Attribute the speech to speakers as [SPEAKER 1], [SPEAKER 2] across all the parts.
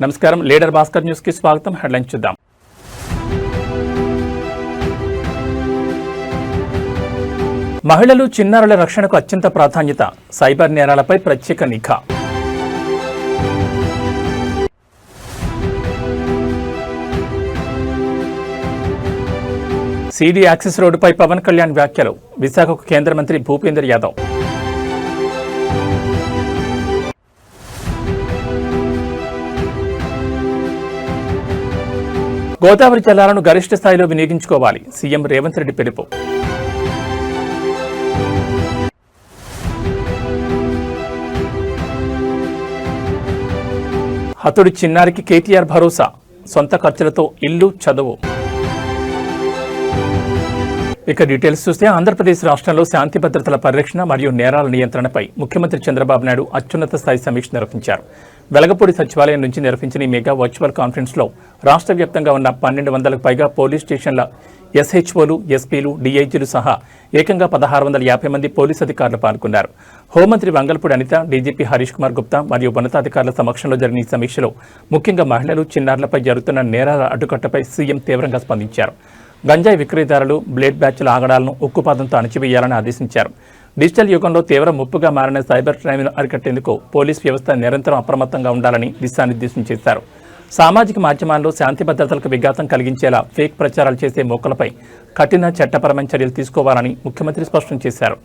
[SPEAKER 1] నమస్కారం leader Bhaskar news కి స్వాగతం. హెడ్లైన్స్ చూద్దాం. మహిళలు చిన్నారుల రక్షణకు అత్యంత ప్రాధాన్యత, సైబర్ నేరాలపై ప్రత్యేక నిఘా. సిడి యాక్సెస్ రోడ్డుపై పవన్ కళ్యాణ్ వ్యాఖ్యలు, విశాఖకు కేంద్ర మంత్రి భూపేందర్ యాదవ్. గోదావరి జలాలను గరిష్ట స్థాయిలో వినియోగించుకోవాలి, సీఎం రేవంత్ రెడ్డి పిలుపు. హతుడి చిన్నారికి కేటీఆర్ భరోసా, సొంత ఖర్చులతో ఇల్లు, చదువు. ఇక డీటెయిల్స్ చూస్తే ఆంధ్రప్రదేశ్ రాష్ట్రంలో శాంతి భద్రతల పరిరక్షణ మరియు నేరాల నియంత్రణపై ముఖ్యమంత్రి చంద్రబాబు నాయుడు అత్యున్నత స్థాయి సమీక్ష నిర్వహించారు. వెలగపూడి సచివాలయం నుంచి నిర్వహించిన ఈ మెగా వర్చువల్ కాన్ఫరెన్స్లో రాష్ట్ర వ్యాప్తంగా ఉన్న 1200కు పైగా పోలీస్ స్టేషన్ల ఎస్హెచ్ఓలు, ఎస్పీలు, డీఐజీలు సహా ఏకంగా 1650 మంది పోలీసు అధికారులు పాల్గొన్నారు. హోంమంత్రి వంగల్పూడి అనిత, డీజీపీ హరీష్ కుమార్ గుప్తా మరియు ఉన్నతాధికారుల సమక్షంలో జరిగిన ఈ సమీక్షలో ముఖ్యంగా మహిళలు, చిన్నారులపై జరుగుతున్న నేరాల అడ్డుకట్టపై సీఎం తీవ్రంగా స్పందించారు. గంజాయి విక్రయదారులు, బ్లేడ్ బ్యాచ్ల ఆగడాలను ఉక్కుపాదంతో అణచివేయాలని ఆదేశించారు. డిజిటల్ యుగంలో తీవ్ర ముప్పుగా మారిన సైబర్ క్రైమ్ను అరికట్టేందుకు పోలీస్ వ్యవస్థ నిరంతరం అప్రమత్తంగా ఉండాలని దిశానిర్దేశం చేశారు. సామాజిక మాధ్యమాల్లో శాంతి భద్రతలకు విఘాతం కలిగించేలా ఫేక్ ప్రచారాలు చేసే మోకలపై కఠిన చట్టపరమైన చర్యలు తీసుకోవాలని ముఖ్యమంత్రి స్పష్టం చేశారు.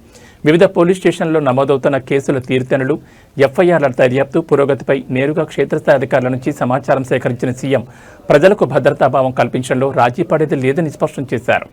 [SPEAKER 1] వివిధ పోలీస్ స్టేషన్లలో నమోదవుతున్న కేసుల తీరుతెన్నులు, ఎఫ్ఐఆర్ల దర్యాప్తు పురోగతిపై నేరుగా క్షేత్రస్థాయి అధికారుల నుంచి సమాచారం సేకరించిన సీఎం ప్రజలకు భద్రతాభావం కల్పించడంలో రాజీ పడేది లేదని స్పష్టం చేశారు.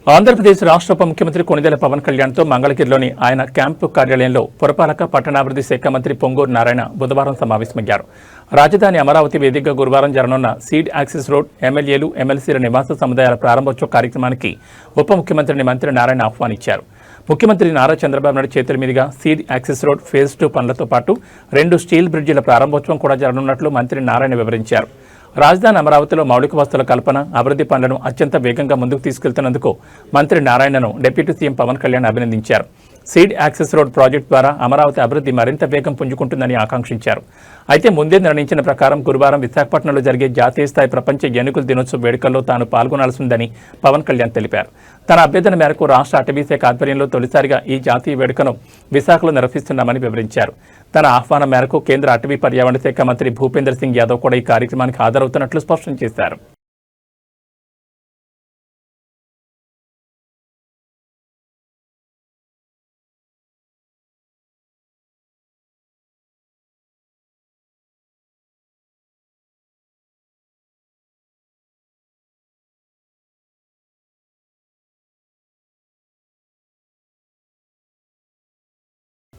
[SPEAKER 1] ఆంధ్రప్రదేశ్ రాష్ట్ర ఉప ముఖ్యమంత్రి కొణిదెల పవన్ కళ్యాణ్తో మంగళగిరిలోని ఆయన క్యాంపు కార్యాలయంలో పురపాలక పట్టణాభివృద్ధి శాఖ మంత్రి పొంగూరు నారాయణ బుధవారం సమావేశమయ్యారు. రాజధాని అమరావతి వేదికగా గురువారం జరగనున్న సీడ్ యాక్సెస్ రోడ్, ఎమ్మెల్యేలు, ఎమ్మెల్సీల నివాస సముదాయాల ప్రారంభోత్సవ కార్యక్రమానికి ఉప ముఖ్యమంత్రిని మంత్రి నారాయణ ఆహ్వానించారు. ముఖ్యమంత్రి నారా చంద్రబాబు నాయుడు చేతుల మీదుగా సీడ్ యాక్సెస్ రోడ్ ఫేజ్ 2 పనులతో పాటు 2 స్టీల్ బ్రిడ్జిల ప్రారంభోత్సవం కూడా జరగనున్నట్లు మంత్రి నారాయణ వివరించారు. రాజధాని అమరావతిలో మౌలిక వసతుల కల్పన, అభివృద్ధి పనులను అత్యంత వేగంగా ముందుకు తీసుకెళ్తున్నందుకు మంత్రి నారాయణను డిప్యూటీ సీఎం పవన్ కళ్యాణ్ అభినందించారు. సీడ్ యాక్సెస్ రోడ్ ప్రాజెక్టు ద్వారా అమరావతి అభివృద్ధి మరింత వేగం పుంజుకుంటుందని ఆకాంక్షించారు. అయితే ముందే నిర్ణయించిన ప్రకారం గురువారం విశాఖపట్నంలో జరిగే జాతీయ స్థాయి ప్రపంచ ఏనుగుల దినోత్సవ వేడుకల్లో తాను పాల్గొనాల్సిందని పవన్ కళ్యాణ్ తెలిపారు. తన అభ్యర్థన మేరకు రాష్ట్ర అటవీ శాఖ ఆధ్వర్యంలో తొలిసారిగా ఈ జాతీయ వేడుకను విశాఖలో నిర్వహిస్తున్నామని వివరించారు. తన ఆహ్వానం మేరకు కేంద్ర అటవీ పర్యావరణ శాఖ మంత్రి భూపేందర్ సింగ్ యాదవ్ కూడా ఈ కార్యక్రమానికి హాజరవుతున్నట్లు స్పష్టం చేశారు.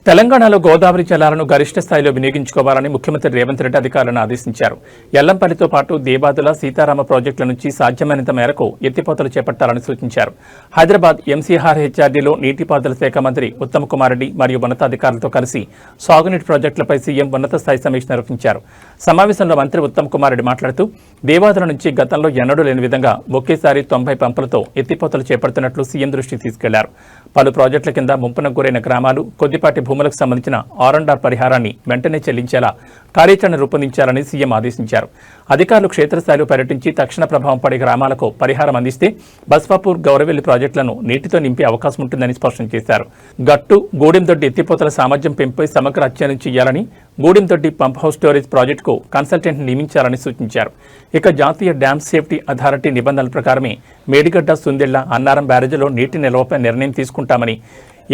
[SPEAKER 1] తెలంగాణలో గోదావరి జలాలను గరిష్ట స్థాయిలో వినియోగించుకోవాలని ముఖ్యమంత్రి రేవంత్ రెడ్డి అధికారులను ఆదేశించారు. ఎల్లంపల్లితో పాటు దేవాదుల, సీతారామ ప్రాజెక్టుల నుంచి సాధ్యమైనంత మేరకు ఎత్తిపోతలు చేపట్టాలని సూచించారు. హైదరాబాద్ ఎంసీఆర్ హెచ్ఆర్డీలో నీటిపారుదల శాఖ మంత్రి ఉత్తమ్ కుమార్ రెడ్డి మరియు ఉన్నతాధికారులతో కలిసి సాగునీటి ప్రాజెక్టులపై సీఎం ఉన్నత స్థాయి సమీక్ష నిర్వహించారు. సమావేశంలో మంత్రి ఉత్తమ్ కుమార్ రెడ్డి మాట్లాడుతూ దేవాదుల నుంచి గతంలో ఎన్నడూ లేని విధంగా ఒకేసారి 90 పంపులతో ఎత్తిపోతలు చేపడుతున్నట్లు సీఎం దృష్టికి తీసుకెళ్లారు. పలు ప్రాజెక్టుల కింద ముంపునకు గురైన గ్రామాలు, కొద్దిపాటి భూములకు సంబంధించిన R&R పరిహారాన్ని వెంటనే చెల్లించేలా కార్యాచరణ రూపొందించాలని సీఎం ఆదేశించారు. అధికారులు క్షేత్రస్థాయిలో పర్యటించి తక్షణ ప్రభావం పడే గ్రామాలకు పరిహారం అందిస్తే బస్వాపూర్, గౌరవెల్లి ప్రాజెక్టులను నీటితో నింపే అవకాశం ఉంటుందని స్పష్టం చేశారు. గట్టు, గూడెందొడ్డి ఎత్తిపోతల సామర్థ్యం పెంపుపై సమగ్ర అధ్యయనం చేయాలని, గూడెందొడ్డి పంప్ హౌస్ స్టోరేజ్ ప్రాజెక్టుకు కన్సల్టెంట్ నియమించాలని సూచించారు. ఇక జాతీయ డ్యామ్ సేఫ్టీ అథారిటీ నిబంధనల ప్రకారమే మేడిగడ్డ, సుందిళ్ల, అన్నారం బ్యారేజీలో నీటి నిల్వపై నిర్ణయం తీసుకుంటామని,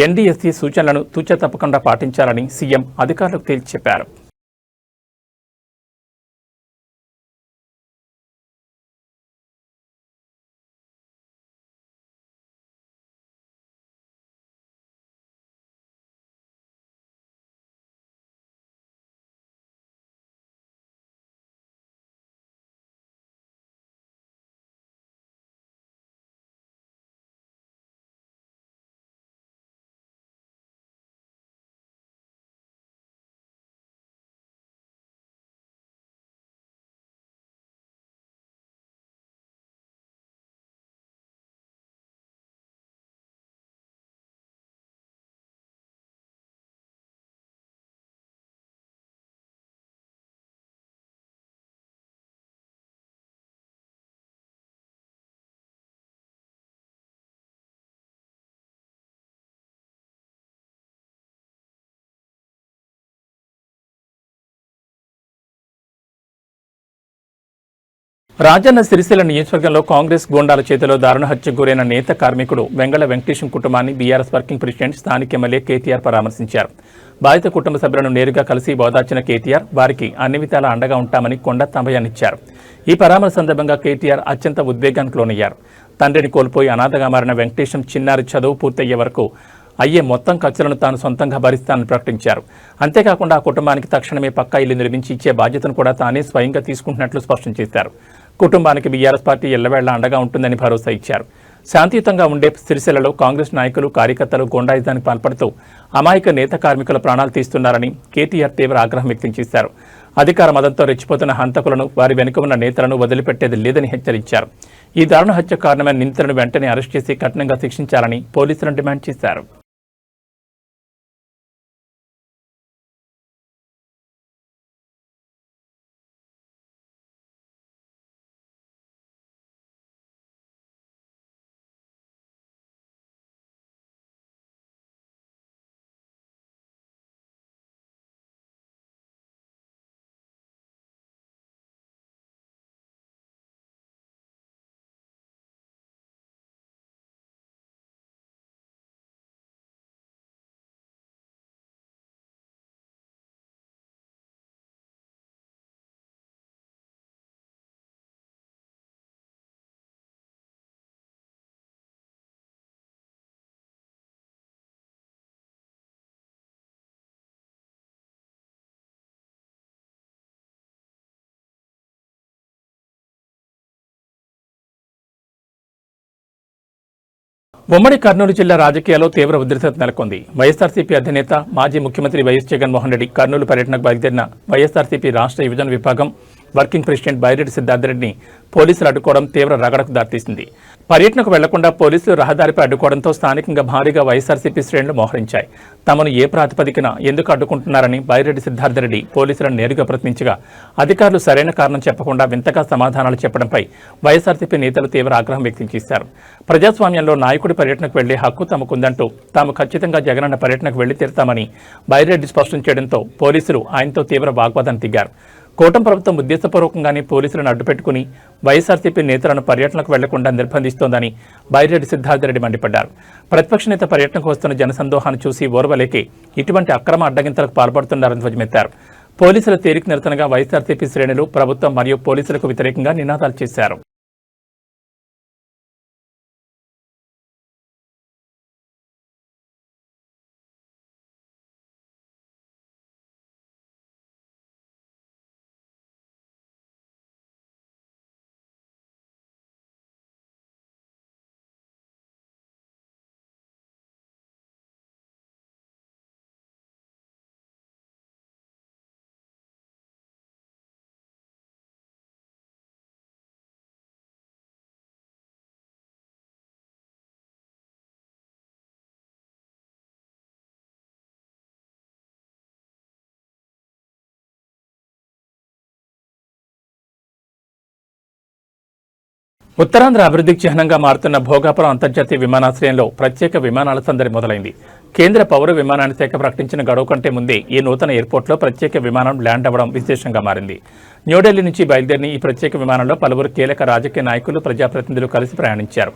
[SPEAKER 1] ఎన్డీఎస్సీ సూచనలను తూచా తప్పకుండా పాటించాలని సీఎం అధికారులకు తేల్చి చెప్పారు. రాజన్న సిరిసిల్ల నియోజకవర్గంలో కాంగ్రెస్ గూండాల చేతిలో దారుణ హత్యకు గురైన నేత కార్మికుడు వెంగళ వెంకటేశం కుటుంబాన్ని బీఆర్ఎస్ వర్కింగ్ ప్రెసిడెంట్ స్థానిక ఎమ్మెల్యే కేటీఆర్ పరామర్శించారు. బాధిత కుటుంబ సభ్యులను నేరుగా కలిసి ఓదార్చిన కేటీఆర్ వారికి అన్ని విధాలా అండగా ఉంటామని కొండ తంబయాన్నిచ్చారు. ఈ పరామర్శ సందర్భంగా కేటీఆర్ అత్యంత ఉద్వేగానికి లోనయ్యారు. తండ్రిని కోల్పోయి అనాథగా మారిన వెంకటేశం చిన్నారి చదువు పూర్తయ్యే వరకు అయ్యే మొత్తం ఖర్చులను తాను సొంతంగా భరిస్తానని ప్రకటించారు. అంతేకాకుండా ఆ కుటుంబానికి తక్షణమే పక్కా ఇల్లు నిర్మించి ఇచ్చే బాధ్యతను కూడా తానే స్వయంగా తీసుకుంటున్నట్లు స్పష్టం చేశారు. కుటుంబానికి బీఆర్ఎస్ పార్టీ ఎల్లవేళ్లా అండగా ఉంటుందని భరోసా ఇచ్చారు. శాంతియుతంగా ఉండే సిరిసిల్లలో కాంగ్రెస్ నాయకులు కార్యకర్తలు గూండాయిజానికి పాల్పడుతూ అమాయక నేత కార్మికుల ప్రాణాలు తీస్తున్నారని కేటీఆర్ తీవ్ర ఆగ్రహం వ్యక్తం చేశారు. అధికార మదంతో రెచ్చిపోతున్న హంతకులను వారి వెనుక ఉన్న నేతలను వదిలిపెట్టేది లేదని హెచ్చరించారు. ఈ దారుణ హత్య కారణమైన నిందితులను వెంటనే అరెస్ట్ చేసి కఠినంగా శిక్షించాలని పోలీసులను డిమాండ్ చేశారు. ఉమ్మడి కర్నూలు జిల్లా రాజకీయాల్లో తీవ్ర ఉద్రిక్తత నెలకొంది. వైఎస్ఆర్సీపీ అధినేత మాజీ ముఖ్యమంత్రి వైఎస్ జగన్మోహన్ రెడ్డి కర్నూలు పర్యటనకు బయలుదేరిన వైఎస్ఆర్సీపీ రాష్ట్ర యువజన విభాగం వర్కింగ్ ప్రెసిడెంట్ బైరెడ్డి సిద్ధార్థరెడ్డిని పోలీసులు అడ్డుకోవడం తీవ్ర రగడకు దారితీసింది. పర్యటనకు వెళ్లకుండా పోలీసులు రహదారిపై అడ్డుకోవడంతో స్థానికంగా భారీగా వైఎస్ఆర్సీపీ శ్రేణులు మోహరించాయి. తమను ఏ ప్రాతిపదికన ఎందుకు అడ్డుకుంటున్నారని బైరెడ్డి సిద్ధార్థరెడ్డి పోలీసులను నేరుగా ప్రశ్నించగా అధికారులు సరైన కారణం చెప్పకుండా వింతగా సమాధానాలు చెప్పడంపై వైఎస్ఆర్సీపీ నేతలు తీవ్ర ఆగ్రహం వ్యక్తం చేశారు. ప్రజాస్వామ్యంలో నాయకుడి పర్యటనకు వెళ్లే హక్కు తమకుందంటూ తాము ఖచ్చితంగా జగనన్న పర్యటనకు వెళ్లి తీరుతామని బైరెడ్డి స్పష్టం చేయడంతో పోలీసులు ఆయనతో తీవ్ర వాగ్వాదానికి దిగారు. కూటమి ప్రభుత్వం ఉద్దేశపూర్వకంగానే పోలీసులను అడ్డుపెట్టుకుని వైఎస్ఆర్సీపీ నేతలను పర్యటనకు వెళ్లకుండా నిర్బంధిస్తోందని బైరెడ్డి సిద్ధార్థరెడ్డి మండిపడ్డారు. ప్రతిపక్ష నేత పర్యటనకు వస్తున్న జనసందోహాన్ని చూసి ఓర్వలేకే ఇటువంటి అక్రమ అడ్డగింతలకు పాల్పడుతున్నారని ధ్వజమెత్తారు. పోలీసుల తీరిక నిరసనగా వైఎస్ఆర్సీపీ శ్రేణులు ప్రభుత్వం మరియు పోలీసులకు వ్యతిరేకంగా నినాదాలు చేశారు. ఉత్తరాంధ్ర అభివృద్ధికి చిహ్నంగా మారుతున్న భోగాపురం అంతర్జాతీయ విమానాశ్రయంలో ప్రత్యేక విమానాల సందడి మొదలైంది. కేంద్ర పౌర విమానయాన శాఖ ప్రకటించిన గడువు కంటే ముందే ఈ నూతన ఎయిర్పోర్ట్లో ప్రత్యేక విమానం ల్యాండ్ అవ్వడం విశేషంగా మారింది. న్యూఢిల్లీ నుంచి బయలుదేరిన ఈ ప్రత్యేక విమానంలో పలువురు కీలక రాజకీయ నాయకులు ప్రజాప్రతినిధులు కలిసి ప్రయాణించారు.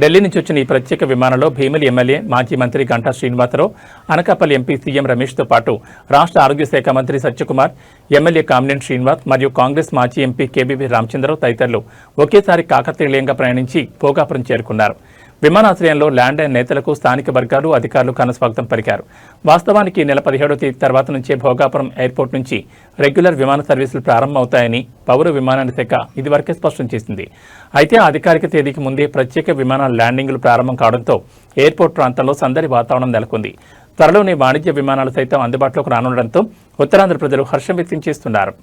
[SPEAKER 1] ఢిల్లీ నుంచి వచ్చిన ఈ ప్రత్యేక విమానంలో భీమిలి ఎమ్మెల్యే మాజీ మంత్రి గంటా శ్రీనివాసరావు, అనకాపల్లి ఎంపీ సీఎం రమేష్తో పాటు రాష్ట్ర ఆరోగ్య శాఖ మంత్రి సత్యకుమార్, ఎమ్మెల్యే కామినేని శ్రీనివాస్ మరియు కాంగ్రెస్ మాజీ ఎంపీ కేబీవీ రామచంద్రరావు తదితరులు ఒకేసారి కాకతీయంగా ప్రయాణించి భోగాపురం చేరుకున్నారు. విమానాశ్రయంలో ల్యాండ్ అయిన నేతలకు స్థానిక వర్గాలు అధికారులు ఘనస్వాగతం పలికారు. వాస్తవానికి నెల 17వ తేదీ తర్వాత నుంచే భోగాపురం ఎయిర్పోర్ట్ నుంచి రెగ్యులర్ విమాన సర్వీసులు ప్రారంభమవుతాయని పౌర విమానయాన శాఖ ఇదివరకే స్పష్టం చేసింది. అయితే ఆ అధికారిక తేదీకి ముందే ప్రత్యేక విమానాల ల్యాండింగ్లు ప్రారంభం కావడంతో ఎయిర్పోర్ట్ ప్రాంతంలో సందడి వాతావరణం నెలకొంది. త్వరలోనే వాణిజ్య విమానాలు సైతం అందుబాటులోకి రానుండడంతో ఉత్తరాంధ్ర ప్రజలు హర్షం వ్యక్తం చేస్తున్నారు.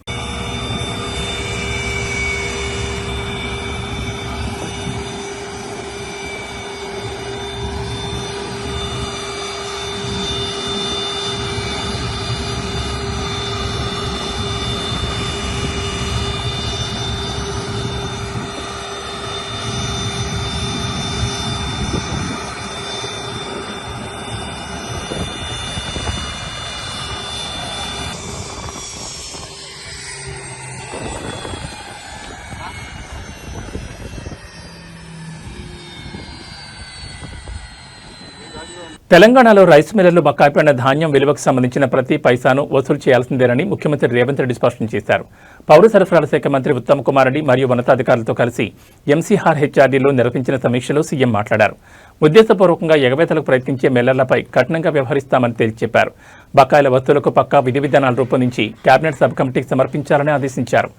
[SPEAKER 1] తెలంగాణలో రైస్ మిల్లర్లు బకాయి పడిన ధాన్యం విలువకు సంబంధించిన ప్రతి పైసాను వసూలు చేయాల్సిందేనని ముఖ్యమంత్రి రేవంత్ రెడ్డి స్పష్టం చేశారు. పౌర సరఫరాల శాఖ మంత్రి ఉత్తమ్ కుమార్ రెడ్డి మరియు ఉన్నతాధికారులతో కలిసి ఎంసీఆర్ హెచ్ఆర్డీలో నిర్వహించిన సమీక్షలో సీఎం మాట్లాడారు. ఉద్దేశపూర్వకంగా ఎగవేతలకు ప్రయత్నించే మిల్లర్లపై కఠినంగా వ్యవహరిస్తామని తేల్చి చెప్పారు. బకాయిల వసూలుకు పక్కా విధి విధానాలు రూపొందించి కేబినెట్ సబ్ కమిటీకి సమర్పించాలని ఆదేశించారు.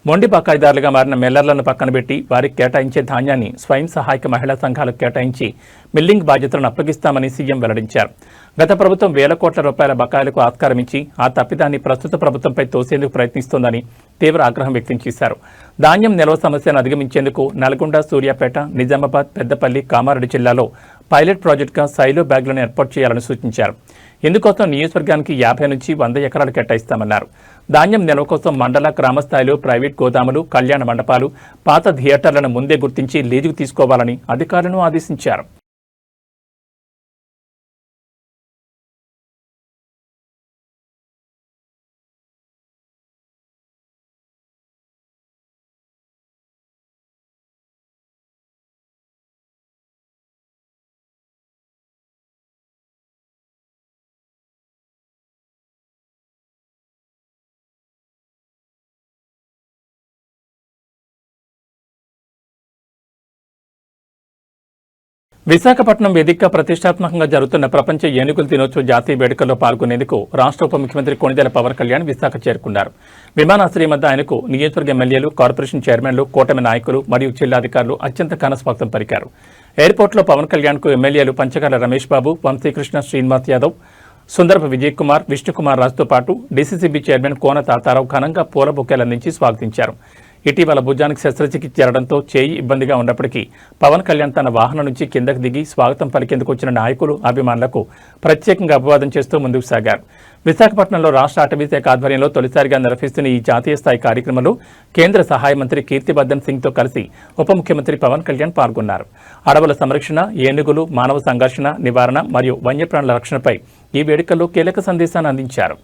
[SPEAKER 1] మొండి బకాయిదారులుగా మారిన మిల్లర్లను పక్కన పెట్టి వారికి కేటాయించే ధాన్యాన్ని స్వయం సహాయక మహిళా సంఘాలకు కేటాయించి మిల్లింగ్ బాధ్యతలను అప్పగిస్తామని సీఎం వెల్లడించారు. గత ప్రభుత్వం వేల కోట్ల రూపాయల బకాయిలకు ఆస్కారం ఇచ్చి ఆ తప్పిదాన్ని ప్రస్తుత ప్రభుత్వంపై తోసేందుకు ప్రయత్నిస్తోందని తీవ్ర ఆగ్రహం వ్యక్తం చేశారు. ధాన్యం నిల్వ సమస్యను అధిగమించేందుకు నల్గొండ, సూర్యాపేట, నిజామాబాద్, పెద్దపల్లి, కామారెడ్డి జిల్లాలో పైలట్ ప్రాజెక్టుగా సైలో బ్యాగ్లను ఏర్పాటు చేయాలని సూచించారు. ఇందుకోసం నియోజకవర్గానికి 50 నుంచి 100 ఎకరాలు కేటాయిస్తామన్నారు. ధాన్యం నిల్వ కోసం మండల, గ్రామ స్థాయిలో ప్రైవేట్ గోదాములు, కళ్యాణ మండపాలు, పాత థియేటర్లను ముందే గుర్తించి లీజుకు తీసుకోవాలని అధికారులను ఆదేశించారు. విశాఖపట్నం వేదికగా ప్రతిష్టాత్మకంగా జరుగుతున్న ప్రపంచ ఏనుగుల దినోత్సవ జాతీయ వేడుకల్లో పాల్గొనేందుకు రాష్ట్ర ఉప ముఖ్యమంత్రి కొణిదెల పవన్ కళ్యాణ్ విశాఖ చేరుకున్నారు. విమానాశ్రయం వద్ద ఆయనకు నియోజకవర్గ ఎమ్మెల్యేలు, కార్పొరేషన్ చైర్మన్లు, కూటమి నాయకులు మరియు జిల్లాధికారులు అత్యంత ఘనస్వాగతం పలికారు. ఎయిర్పోర్టులో పవన్ కళ్యాణ్కు ఎమ్మెల్యేలు పంచకాల రమేష్ బాబు, వంశీకృష్ణ, శ్రీనివాస్ యాదవ్, సుందరపు విజయ్ కుమార్, విష్ణుకుమార్ రాజుతో పాటు డీసీసీబీ చైర్మన్ కోన తాతారావు ఘనంగా పూల బొకేలందించి స్వాగతించారు. ఇటీవల భుజానికి శస్త్రచికిత్స జరగడంతో చేయి ఇబ్బందిగా ఉన్నప్పటికీ పవన్ కళ్యాణ్ తన వాహనం నుంచి కిందకు దిగి స్వాగతం పలికేందుకు వచ్చిన నాయకులు, అభిమానులకు ప్రత్యేకంగా అభివాదం చేస్తూ ముందుకు సాగారు. విశాఖపట్నంలో రాష్ట్ర అటవీ శాఖ ఆధ్వర్యంలో తొలిసారిగా నిర్వహిస్తున్న ఈ జాతీయ స్థాయి కార్యక్రమంలో కేంద్ర సహాయ మంత్రి కీర్తివర్ధన్ సింగ్తో కలిసి ఉప ముఖ్యమంత్రి పవన్ కళ్యాణ్ పాల్గొన్నారు. అడవుల సంరక్షణ, ఏనుగులు, మానవ సంఘర్షణ నివారణ మరియు వన్యప్రాణుల రక్షణపై ఈ వేడుకల్లో కీలక సందేశాన్ని అందించారు.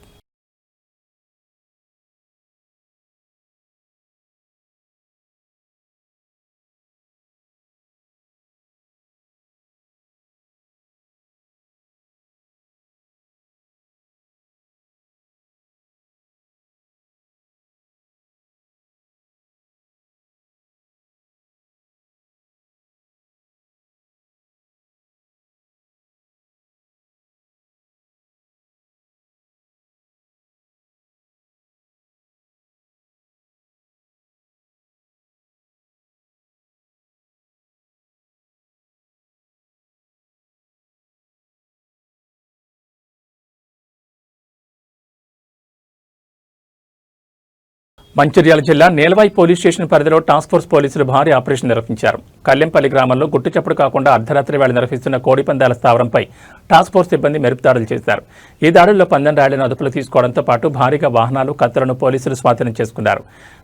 [SPEAKER 1] మంచిర్యాల జిల్లా నేలవాయి పోలీస్ స్టేషన్ పరిధిలో టాస్క్ ఫోర్స్ పోలీసులు భారీ ఆపరేషన్ నిర్వహించారు. కల్లెంపల్లి గ్రామంలో గుట్టుచప్పుడు కాకుండా అర్ధరాత్రి వేళ నిర్వహిస్తున్న కోడిపందాల స్థావరంపై టాస్క్ ఫోర్స్ సిబ్బంది మెరుపు దాడులు చేశారు. ఈ దాడుల్లో 12 రాళ్లను అదుపులో తీసుకోవడంతో పాటు భారీగా వాహనాలు, కత్తులను పోలీసులు స్వాధీనం చేసుకున్నారు.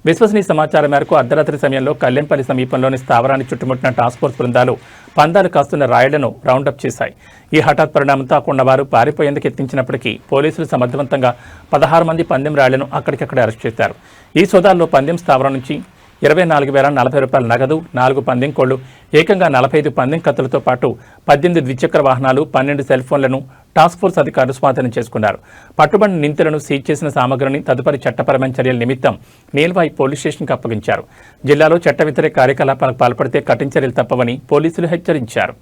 [SPEAKER 1] విశ్వసనీయ సమాచారం మేరకు అర్ధరాత్రి సమయంలో కల్లెంపల్లి సమీపంలోని స్థావరాన్ని చుట్టుముట్టిన టాస్క్ ఫోర్స్ బృందాలు పందాలు కాస్తున్న రాయుళ్లను రౌండప్ చేశాయి. ఈ హఠాత్ పరిణామంతో అక్కడున్నవారు పారిపోయేందుకు యత్నించినప్పటికీ పోలీసులు సమర్థవంతంగా 16 మంది పందెం రాయుళ్లను అక్కడికక్కడే అరెస్ట్ చేశారు. ఈ సోదాల్లో పందెం స్థావరం నుంచి 24,040 రూపాయల నగదు, 4 పందెం కోళ్లు, ఏకంగా 45 పందెం కత్తులతో పాటు 18 ద్విచక్ర వాహనాలు, 12 సెల్ ఫోన్లను టాస్క్ ఫోర్స్ అధికారులు స్వాధీనం చేసుకున్నారు. పట్టుబడిన నిందితులను సీజ్ చేసిన సామగ్రిని తదుపరి చట్టపరమైన చర్యల నిమిత్తం నీల్వాయి పోలీస్ స్టేషన్కి అప్పగించారు. జిల్లాలో చట్ట వ్యతిరేక కార్యకలాపాలకు పాల్పడితే కఠిన చర్యలు తప్పవని పోలీసులు హెచ్చరించారు.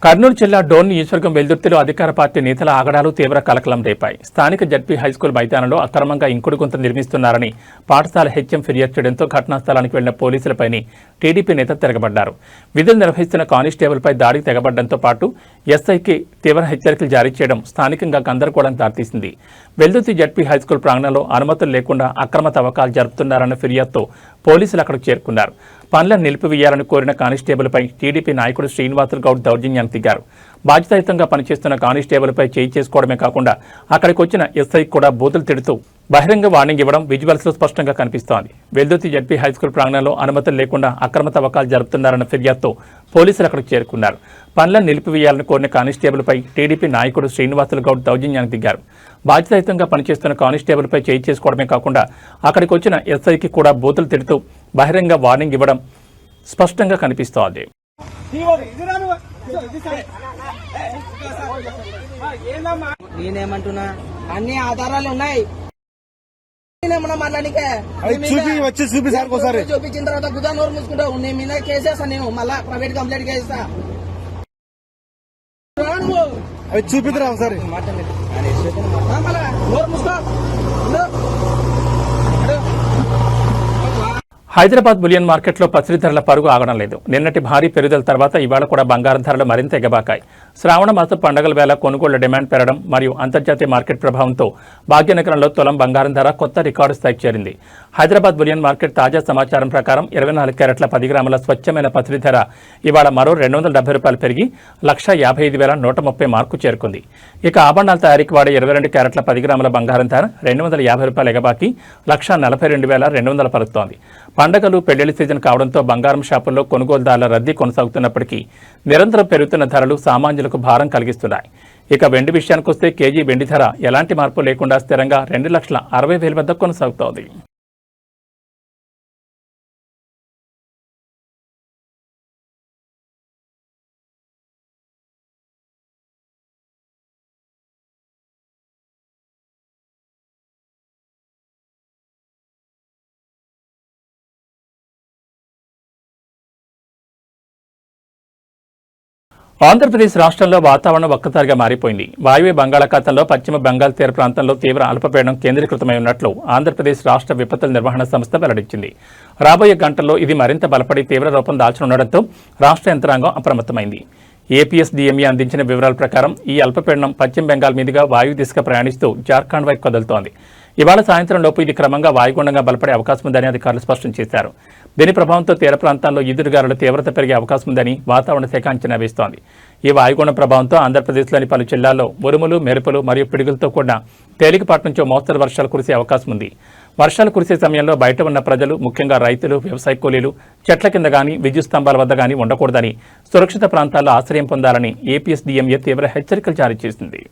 [SPEAKER 1] కర్నూలు జిల్లా డోన్ నియోజకవర్గం వెల్దుర్తిలో అధికార పార్టీ నేతల ఆగడాలు తీవ్ర కలకలం రేపాయి. స్థానిక జడ్పీ హైస్కూల్ మైదానంలో అక్రమంగా ఇంకుడు గుంత నిర్మిస్తున్నారని పాఠశాల హెచ్ఎం ఫిర్యాదు చేయడంతో ఘటనా స్థలానికి వెళ్లిన పోలీసులపైనే టీడీపీ నేత తిరగబడ్డారు. విధులు నిర్వహిస్తున్న కానిస్టేబుల్పై దాడికి తెగబడ్డంతో పాటు ఎస్ఐకి తీవ్ర హెచ్చరికలు జారీ చేయడం స్థానికంగా గందరగోళం దారితీసింది. వెల్దుర్తి జడ్పీ హైస్కూల్ ప్రాంగణంలో అనుమతులు లేకుండా అక్రమ తవ్వకాలు జరుపుతున్నారన్న ఫిర్యాదుతో పోలీసులు అక్కడికి చేరుకున్నారు. పనులను నిలిపివేయాలని కోరిన కానిస్టేబుల్పై టీడీపీ నాయకుడు శ్రీనివాసులు గౌడ్ దౌర్జన్యానికి దిగారు. బాధ్యతాయుతంగా పనిచేస్తున్న కానిస్టేబుల్పై చేయి చేసుకోవడమే కాకుండా అక్కడికి వచ్చిన ఎస్ఐ కూడా బూతులు తిడుతూ బహిరంగ వార్నింగ్ ఇవ్వడం విజువల్స్ లో స్పష్టంగా కనిపిస్తోంది. వెల్దుర్తి జడ్పీ హైస్కూల్ ప్రాంగణంలో అనుమతులు లేకుండా అక్రమ తవ్వకాలు జరుపుతున్నారన్న ఫిర్యాదుతో పోలీసులు అక్కడికి చేరుకున్నారు. పనులను నిలిపివేయాలని కోరిన కానిస్టేబుల్పై టీడీపీ నాయకుడు శ్రీనివాసులు గౌడ్ దౌర్జన్యానికి దిగారు. బాధ్యతాయుతంగా పనిచేస్తున్న కానిస్టేబుల్పై చేయి చేసుకోవడమే కాకుండా అక్కడికి వచ్చిన ఎస్ఐకి కూడా బూతులు తిడుతూ బహిరంగ వార్నింగ్ ఇవ్వడం స్పష్టంగా కనిపిస్తోంది.
[SPEAKER 2] నేనేమంటున్నా అన్ని ఆధారాలు ఉన్నాయి. చూపించిన తర్వాత గుదా నోరు మూసుకుంటావు. నేను మీద కేసేస్తా, నేను మళ్ళా ప్రైవేట్ కంప్లైంట్ కేస్తా.
[SPEAKER 3] అవి చూపిద్దురా ఒకసారి
[SPEAKER 2] నోరు మూసుకో.
[SPEAKER 1] హైదరాబాద్ బులియన్ మార్కెట్లో పసిడి ధరల పరుగు ఆగడం లేదు. నిన్నటి భారీ పెరుగుదల తర్వాత ఇవాళ కూడా బంగారం ధరలు మరింత ఎగబాకాయి. శ్రావణ మాస పండుగల వేళ కొనుగోళ్ల డిమాండ్ పెరగడం మరియు అంతర్జాతీయ మార్కెట్ ప్రభావంతో భాగ్యనగరంలో తులం బంగారం ధర కొత్త రికార్డు స్థాయికి చేరింది. హైదరాబాద్ బులియన్ మార్కెట్ తాజా సమాచారం ప్రకారం 24 క్యారెట్ల 10 గ్రాముల స్వచ్ఛమైన పసిడి ధర ఇవాళ మరో ₹270 పెరిగి 1,55,130 మార్కు చేరుకుంది. ఇక ఆభరణాల తయారీకి వాడే 22 క్యారెట్ల 10 గ్రాముల బంగారం ధర ₹250 ఎగబాకి 1,42,200 పలుకుతోంది. పండగలు పెళ్లిళ్ల సీజన్ కావడంతో బంగారం షాపుల్లో కొనుగోలుదారుల రద్దీ కొనసాగుతున్నప్పటికీ నిరంతరం పెరుగుతున్న ధరలు సామాన్యులకు భారం కలిగిస్తున్నాయి. ఇక వెండి విషయానికొస్తే కేజీ వెండి ధర ఎలాంటి మార్పు లేకుండా స్థిరంగా 2,60,000 వద్ద కొనసాగుతోంది. ఆంధ్రప్రదేశ్ రాష్ట్రంలో వాతావరణం ఒక్కసారిగా మారిపోయింది. వాయువ్య బంగాళాఖాతంలో పశ్చిమ బెంగాల్ తీర ప్రాంతంలో తీవ్ర అల్పపీడనం కేంద్రీకృతమై ఉన్నట్లు ఆంధ్రప్రదేశ్ రాష్ట్ర విపత్తుల నిర్వహణ సంస్థ వెల్లడించింది. రాబోయే గంటల్లో ఇది మరింత బలపడి తీవ్ర రూపం దాల్చనుండటంతో రాష్ట్ర యంత్రాంగం అప్రమత్తమైంది. ఏపీఎస్డీఎంఈ అందించిన వివరాల ప్రకారం ఈ అల్పపీడనం పశ్చిమ బెంగాల్ మీదుగా వాయు దిశగా ప్రయాణిస్తూ జార్ఖండ్ వైపు కదులుతోంది. ఇవాళ సాయంత్రం లోపు ఇది క్రమంగా వాయుగుండంగా బలపడే అవకాశం ఉందని అధికారులు స్పష్టం చేశారు. దీని ప్రభావంతో తీర ప్రాంతాల్లో ఈదురుగాలుల తీవ్రత పెరిగే అవకాశం ఉందని వాతావరణ శాఖ అంచనా వేస్తోంది. ఈ వాయుగుండం ప్రభావంతో ఆంధ్రప్రదేశ్లోని పలు జిల్లాల్లో ఉరుములు, మెరుపులు మరియు పిడుగులతో కూడిన తేలికపాటి నుంచి మోస్తరు వర్షాలు కురిసే అవకాశం ఉంది. వర్షాలు కురిసే సమయంలో బయట ఉన్న ప్రజలు, ముఖ్యంగా రైతులు, వ్యవసాయ కూలీలు చెట్ల కింద గానీ విద్యుత్ స్తంభాల వద్ద గానీ ఉండకూడదని, సురక్షిత ప్రాంతాల్లో ఆశ్రయం పొందాలని ఏపీఎస్డీఎంఏ తీవ్ర హెచ్చరికలు జారీ చేసింది.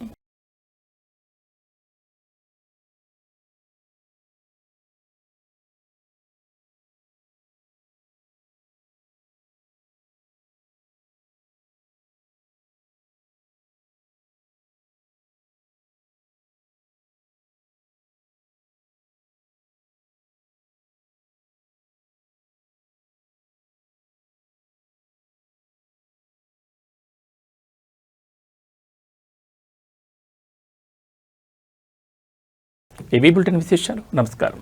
[SPEAKER 1] ఏవీ బులెటిన్ విశేషాలు. నమస్కారం.